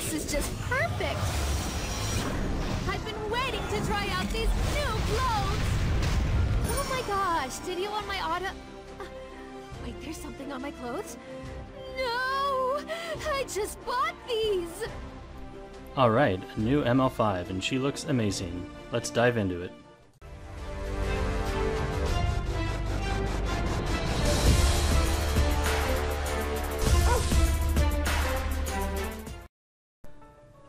This is just perfect! I've been waiting to try out these new clothes! Oh my gosh, did you want my auto... Wait, there's something on my clothes? No! I just bought these! Alright, a new ML5, and she looks amazing. Let's dive into it.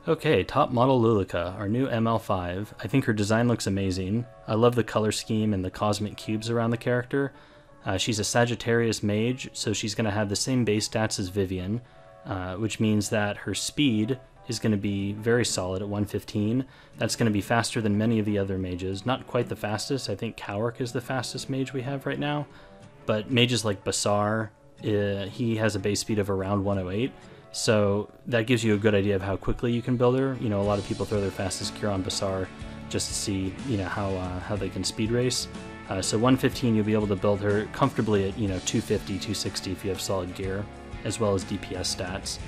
Okay, top model Luluca, our new ML5. I think her design looks amazing. I love the color scheme and the cosmic cubes around the character. She's a Sagittarius mage, so she's going to have the same base stats as Vivian, which means that her speed is going to be very solid at 115. That's going to be faster than many of the other mages. Not quite the fastest. I think Cowric is the fastest mage we have right now. But mages like Basar, he has a base speed of around 108. So that gives you a good idea of how quickly you can build her. You know, a lot of people throw their fastest cure on Basar just to see, you know, how they can speed race. So 115, you'll be able to build her comfortably at, you know, 250, 260 if you have solid gear, as well as DPS stats.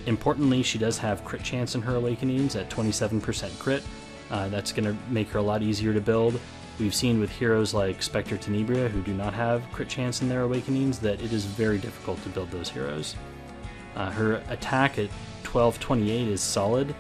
Importantly, she does have crit chance in her awakenings at 27% crit. That's going to make her a lot easier to build. We've seen with heroes like Spectre Tenebria, who do not have crit chance in their awakenings, that it is very difficult to build those heroes. Her attack at 1228 is solid.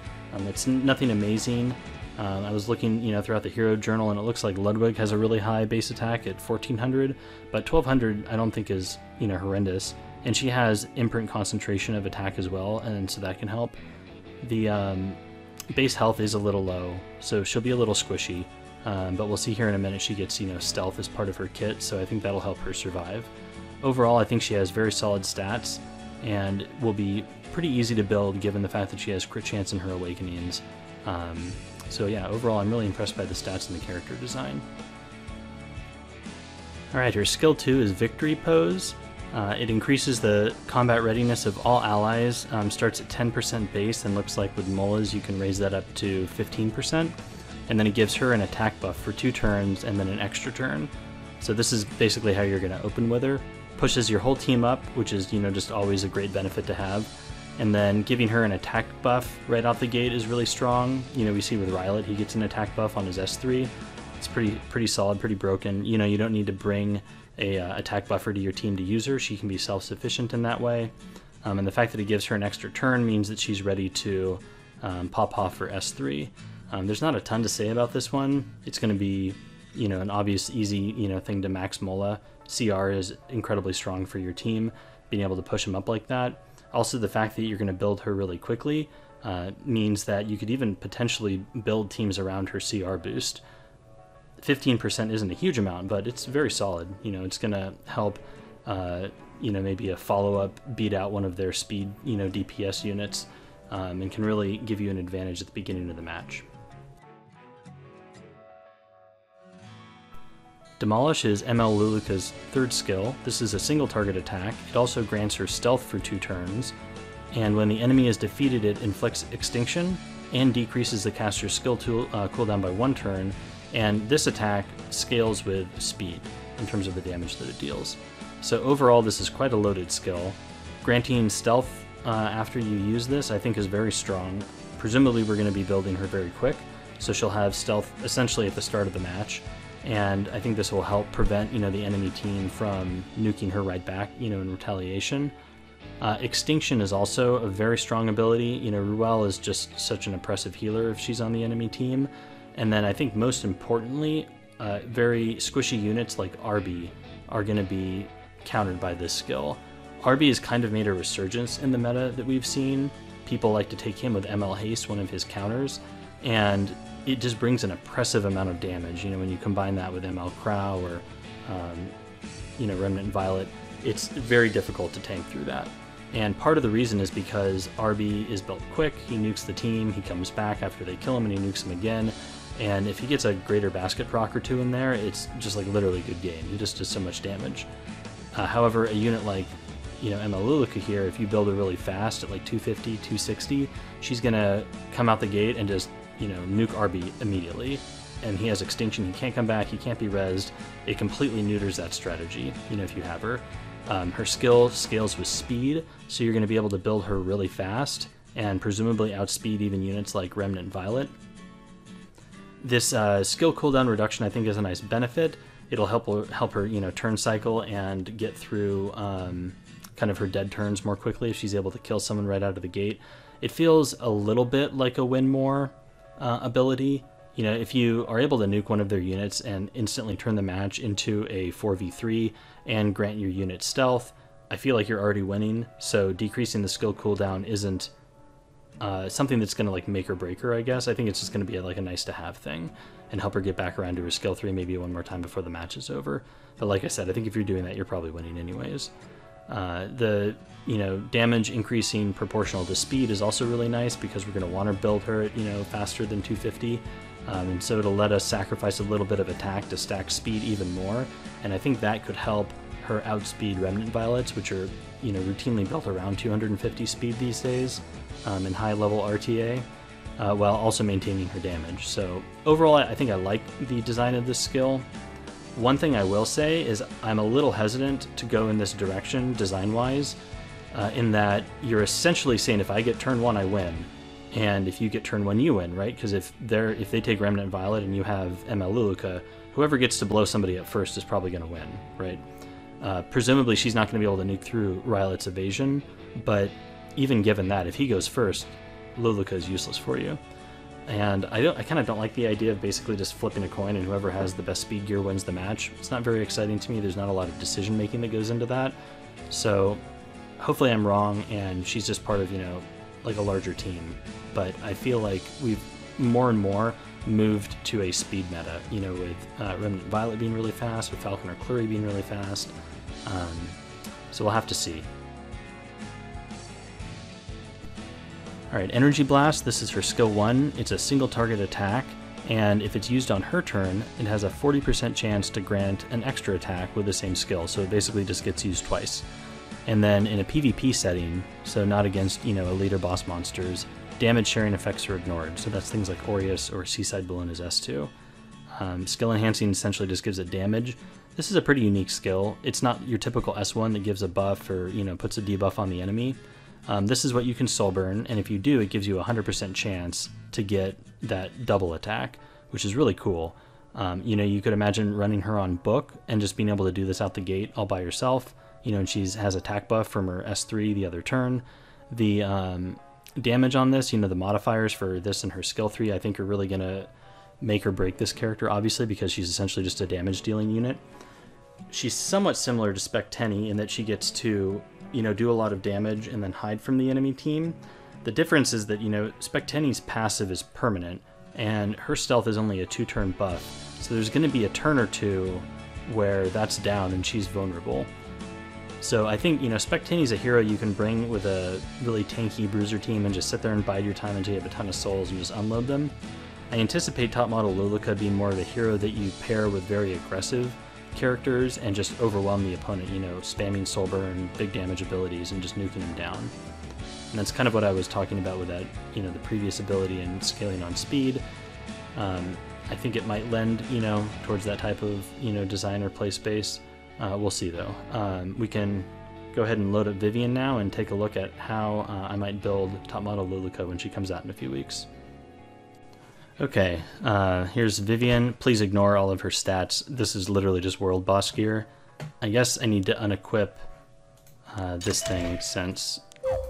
It's nothing amazing. I was looking, you know, throughout the hero journal, and it looks like Ludwig has a really high base attack at 1400, but 1200 I don't think is, you know, horrendous. And she has imprint concentration of attack as well, and so that can help. The base health is a little low, so she'll be a little squishy. But we'll see here in a minute she gets, you know, stealth as part of her kit, so I think that'll help her survive. Overall, I think she has very solid stats, and will be pretty easy to build given the fact that she has crit chance in her awakenings. So yeah, overall I'm really impressed by the stats and the character design. Alright, her skill 2 is Victory Pose. It increases the combat readiness of all allies, starts at 10% base, and looks like with Molas you can raise that up to 15%. And then it gives her an attack buff for 2 turns and then an extra turn. So this is basically how you're going to open with her. Pushes your whole team up, which is, you know, just always a great benefit to have. And then giving her an attack buff right out the gate is really strong. You know, we see with Rylet, he gets an attack buff on his S3. It's pretty solid, pretty broken. You know, you don't need to bring a attack buffer to your team to use her. She can be self-sufficient in that way. And the fact that it gives her an extra turn means that she's ready to pop off for S3. There's not a ton to say about this one. It's going to be, you know, an obvious, easy, you know, thing to max Mola. CR is incredibly strong for your team, being able to push him up like that. Also, the fact that you're going to build her really quickly means that you could even potentially build teams around her CR boost. 15% isn't a huge amount, but it's very solid. You know, it's going to help, you know, maybe a follow-up beat out one of their speed, you know, DPS units, and can really give you an advantage at the beginning of the match. Demolish is ML Luluca's 3rd skill. This is a single target attack. It also grants her stealth for 2 turns, and when the enemy is defeated it inflicts extinction and decreases the caster's skill cooldown by 1 turn, and this attack scales with speed in terms of the damage that it deals. So overall this is quite a loaded skill. Granting stealth after you use this I think is very strong. Presumably we're going to be building her very quick, so she'll have stealth essentially at the start of the match. And I think this will help prevent, you know, the enemy team from nuking her right back, you know, in retaliation. Extinction is also a very strong ability. You know, Ruel is just such an oppressive healer if she's on the enemy team. And then I think most importantly, very squishy units like RB are going to be countered by this skill. RB has kind of made a resurgence in the meta that we've seen. People like to take him with ML Haste, one of his counters, and it just brings an oppressive amount of damage. You know, when you combine that with ML Crow or, you know, Remnant Violet, it's very difficult to tank through that. And part of the reason is because RB is built quick, he nukes the team, he comes back after they kill him and he nukes him again, and if he gets a greater basket proc or 2 in there, it's just like literally good game. He just does so much damage. However, a unit like, you know, ML Luluca here, if you build her really fast at like 250, 260, she's gonna come out the gate and just, you know, nuke RB immediately. And he has extinction, he can't come back, he can't be rezzed. It completely neuters that strategy, you know, if you have her. Her skill scales with speed, so you're going to be able to build her really fast and presumably outspeed even units like Remnant Violet. This skill cooldown reduction I think is a nice benefit. It'll help her, you know, turn cycle and get through kind of her dead turns more quickly if she's able to kill someone right out of the gate. It feels a little bit like a win more ability. You know, if you are able to nuke one of their units and instantly turn the match into a 4v3 and grant your unit stealth, I feel like you're already winning. So decreasing the skill cooldown isn't something that's going to like make or break her, I guess. I think it's just going to be like a nice to have thing and help her get back around to her skill 3 maybe one more time before the match is over. But like I said, I think if you're doing that, you're probably winning anyways. The, you know, damage increasing proportional to speed is also really nice because we're going to want to build her at, you know, faster than 250. And so it'll let us sacrifice a little bit of attack to stack speed even more. And I think that could help her outspeed Remnant Violets, which are, you know, routinely built around 250 speed these days in high level RTA, while also maintaining her damage. So overall, I think I like the design of this skill. One thing I will say is I'm a little hesitant to go in this direction design-wise, in that you're essentially saying if I get turn 1, I win. And if you get turn 1, you win, right? Because if they take Remnant Violet and you have ML Luluca, whoever gets to blow somebody up first is probably going to win, right? Presumably she's not going to be able to nuke through Rylet's evasion, but even given that, if he goes first, Luluca is useless for you. And I kind of don't like the idea of basically just flipping a coin and whoever has the best speed gear wins the match. It's not very exciting to me. There's not a lot of decision making that goes into that. So hopefully I'm wrong and she's just part of, you know, like a larger team. But I feel like we've more and more moved to a speed meta, you know, with Remnant Violet being really fast, with Falcon or Clury being really fast. So we'll have to see. Alright, Energy Blast, this is her skill 1. It's a single target attack, and if it's used on her turn, it has a 40% chance to grant an extra attack with the same skill, so it basically just gets used twice. And then in a PvP setting, so not against, you know, elite or boss monsters, damage sharing effects are ignored, so that's things like Aureus or Seaside Balloon is S2. Skill Enhancing essentially just gives it damage. This is a pretty unique skill. It's not your typical S1 that gives a buff or, you know, puts a debuff on the enemy. This is what you can soul burn, and if you do, it gives you a 100% chance to get that double attack, which is really cool. You know, you could imagine running her on Book and just being able to do this out the gate all by yourself. You know, and she has attack buff from her S3 the other turn. The damage on this, you know, the modifiers for this and her skill 3, I think are really going to make or break this character, obviously, because she's essentially just a damage dealing unit. She's somewhat similar to Spectenny in that she gets to, you know, do a lot of damage and then hide from the enemy team. The difference is that, you know, Spectenny's passive is permanent and her stealth is only a 2-turn buff. So there's going to be a turn or two where that's down and she's vulnerable. So I think, you know, Spectenny's a hero you can bring with a really tanky bruiser team and just sit there and bide your time until you have a ton of souls and just unload them. I anticipate top model Luluca being more of a hero that you pair with very aggressive characters and just overwhelm the opponent, you know, spamming soul burn, big damage abilities, and just nuking them down. And that's kind of what I was talking about with that, you know, the previous ability and scaling on speed. I think it might lend, you know, towards that type of, you know, design or play space. We'll see though. We can go ahead and load up Vivian now and take a look at how I might build top model Luluca when she comes out in a few weeks. Okay, here's Vivian. Please ignore all of her stats. This is literally just world boss gear. I guess I need to unequip this thing since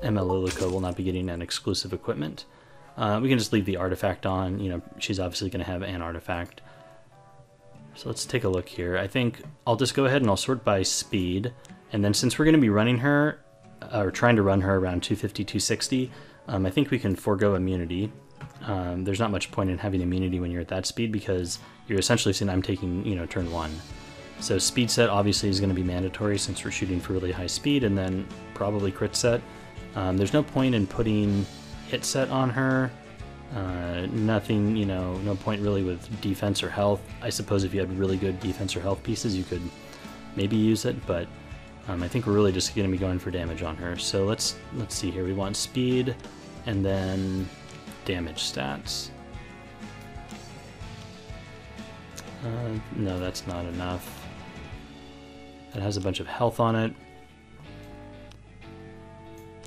ML Luluca will not be getting an exclusive equipment. We can just leave the artifact on. You know, she's obviously going to have an artifact. So let's take a look here. I think I'll just go ahead and I'll sort by speed. And then since we're going to be running her, or trying to run her around 250, 260, I think we can forego immunity. There's not much point in having immunity when you're at that speed because you're essentially saying I'm taking, you know, turn 1. So speed set obviously is going to be mandatory since we're shooting for really high speed, and then probably crit set. There's no point in putting hit set on her. Nothing, you know, no point really with defense or health. I suppose if you had really good defense or health pieces, you could maybe use it, but I think we're really just going to be going for damage on her. So let's see here. We want speed and then damage stats. No, that's not enough. It has a bunch of health on it.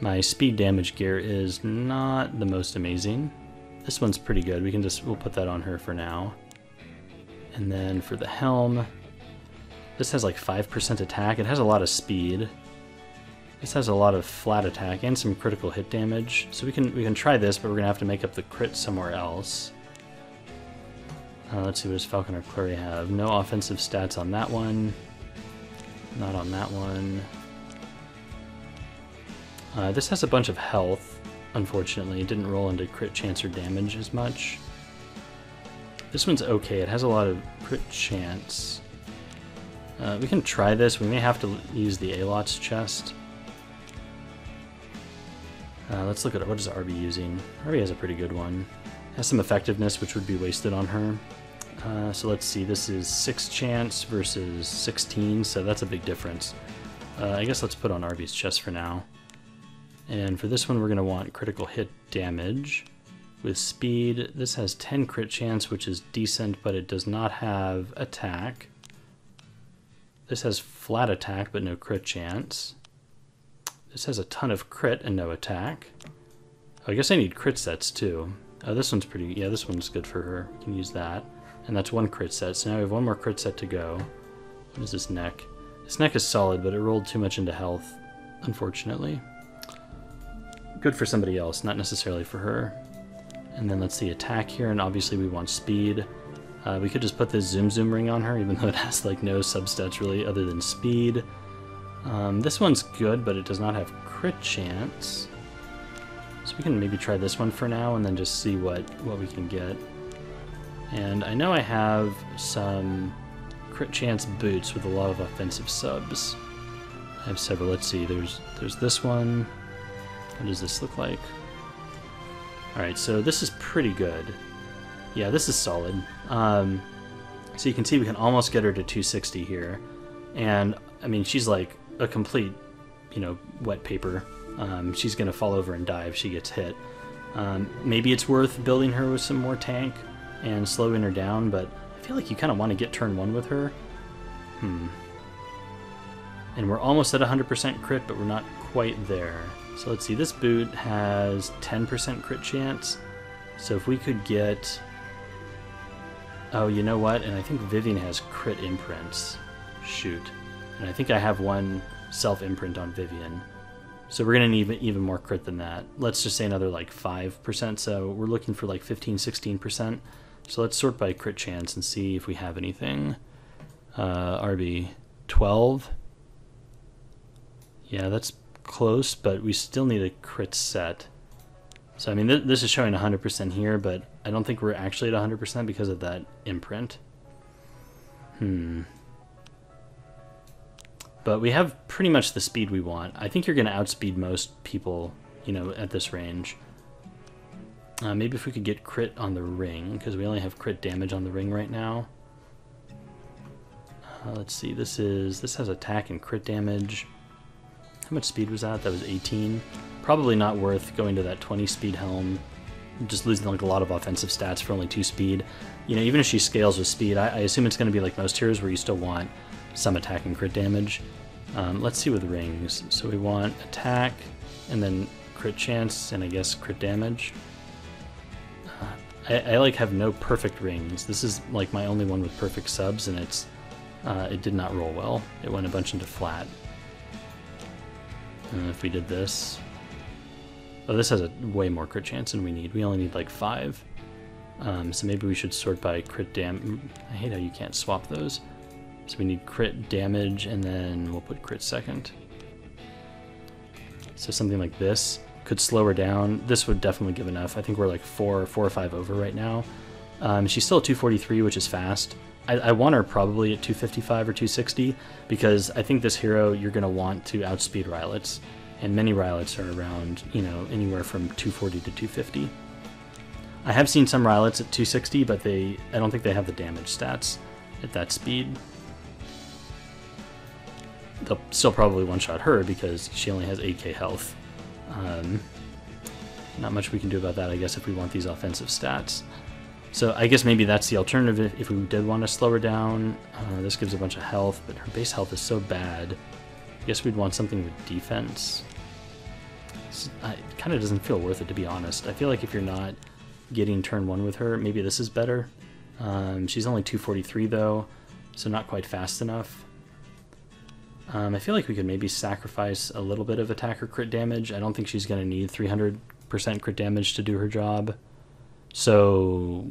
My speed damage gear is not the most amazing. This one's pretty good. We'll put that on her for now. And then for the helm, this has like 5% attack. It has a lot of speed. This has a lot of flat attack and some critical hit damage. So we can try this, but we're gonna have to make up the crit somewhere else. Let's see, what does Falcon Artillery have? No offensive stats on that one. Not on that one. This has a bunch of health. Unfortunately, it didn't roll into crit chance or damage as much. This one's okay. It has a lot of crit chance. We can try this. We may have to use the Alot's chest. Let's look at what is RB using. RB has a pretty good one. Has some effectiveness, which would be wasted on her. So let's see. This is 6 chance versus 16, so that's a big difference. I guess let's put on RB's chest for now. And for this one, we're going to want critical hit damage. With speed, this has 10 crit chance, which is decent, but it does not have attack. This has flat attack, but no crit chance. This has a ton of crit and no attack. Oh, I guess I need crit sets too. Oh, this one's pretty, yeah, this one's good for her. We can use that. And that's 1 crit set, so now we have 1 more crit set to go. What is this neck? This neck is solid, but it rolled too much into health, unfortunately. Good for somebody else, not necessarily for her. And then let's see, attack here, and obviously we want speed. We could just put this zoom ring on her, even though it has like no substats really other than speed. This one's good, but it does not have crit chance. So we can maybe try this one for now and then just see what we can get. And I know I have some crit chance boots with a lot of offensive subs. I have several. Let's see, there's this one. What does this look like? Alright, so this is pretty good. Yeah, this is solid. So you can see we can almost get her to 260 here. And, I mean, she's like a complete, you know, wet paper. She's going to fall over and die if she gets hit. Maybe it's worth building her with some more tank and slowing her down, but I feel like you kind of want to get turn 1 with her. And we're almost at 100% crit, but we're not quite there. So let's see, this boot has 10% crit chance. So if we could get... Oh, you know what? And I think Vivian has crit imprints. Shoot. And I think I have 1 self-imprint on Vivian. So we're going to need even more crit than that. Let's just say another like 5%. So we're looking for like 15, 16%. So let's sort by crit chance and see if we have anything. RB 12. Yeah, that's close, but we still need a crit set. So I mean, this is showing 100% here, but I don't think we're actually at 100% because of that imprint. But we have pretty much the speed we want. I think you're going to outspeed most people, you know, at this range. Maybe if we could get crit on the ring, because we only have crit damage on the ring right now. Let's see, this has attack and crit damage. How much speed was that? That was 18. Probably not worth going to that 20 speed helm. Just losing like a lot of offensive stats for only 2 speed. You know, even if she scales with speed, I assume it's going to be like most heroes where you still want some attack and crit damage. Let's see with rings. So we want attack, and then crit chance, and I guess crit damage. I like have no perfect rings. This is like my only one with perfect subs, and it did not roll well. It went a bunch into flat. And if we did this... Oh, this has a way more crit chance than we need. We only need like 5. So maybe we should sort by crit damage. I hate how you can't swap those. So we need crit damage, and then we'll put crit second. So something like this could slow her down. This would definitely give enough. I think we're like 4 or 5 over right now. She's still at 243, which is fast. I want her probably at 255 or 260, because I think this hero you're going to want to outspeed Rylets, and many Rylets are around, you know, anywhere from 240 to 250. I have seen some Rylets at 260, but I don't think they have the damage stats at that speed. They'll still probably one-shot her because she only has 8k health. Not much we can do about that, I guess, if we want these offensive stats. So I guess maybe that's the alternative if we did want to slow her down. This gives a bunch of health, but her base health is so bad. I guess we'd want something with defense. It kind of doesn't feel worth it, to be honest. I feel like if you're not getting turn 1 with her, maybe this is better. She's only 243 though, so not quite fast enough. I feel like we could maybe sacrifice a little bit of attacker crit damage. I don't think she's going to need 300% crit damage to do her job. So,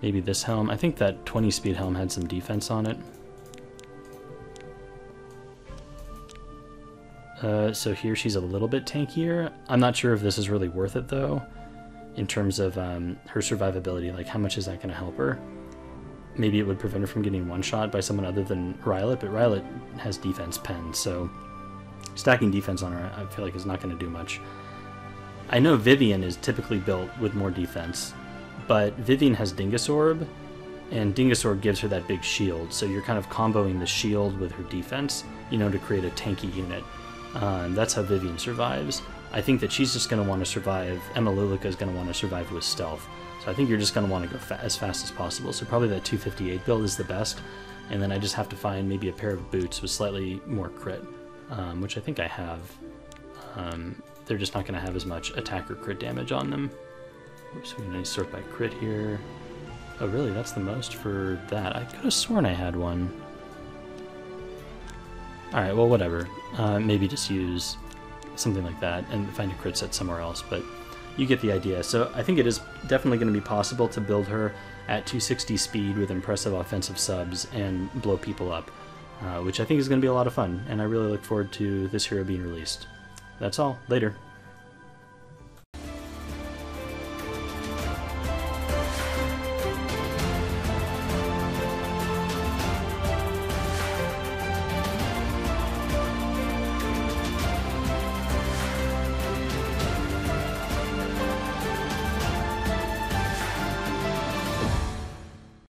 maybe this helm. I think that 20 speed helm had some defense on it. So here she's a little bit tankier. I'm not sure if this is really worth it though, in terms of her survivability. Like, how much is that going to help her? Maybe it would prevent her from getting one-shot by someone other than Rylet, but Rylet has defense pen, so stacking defense on her I feel like is not going to do much. I know Vivian is typically built with more defense, but Vivian has Dingus Orb, and Dingus Orb gives her that big shield, so you're kind of comboing the shield with her defense, you know, to create a tanky unit. That's how Vivian survives. I think that she's just going to want to survive. Emma Luluca is going to want to survive with stealth. So I think you're just going to want to go as fast as possible. So probably that 258 build is the best. And then I just have to find maybe a pair of boots with slightly more crit, which I think I have. They're just not going to have as much attack or crit damage on them. Oops, we're going to sort by crit here. Oh, really? That's the most for that. I could have sworn I had one. Alright, well, whatever. Maybe just use something like that and find a crit set somewhere else, but you get the idea. So I think it is definitely going to be possible to build her at 260 speed with impressive offensive subs and blow people up, which I think is going to be a lot of fun, and I really look forward to this hero being released. That's all. Later.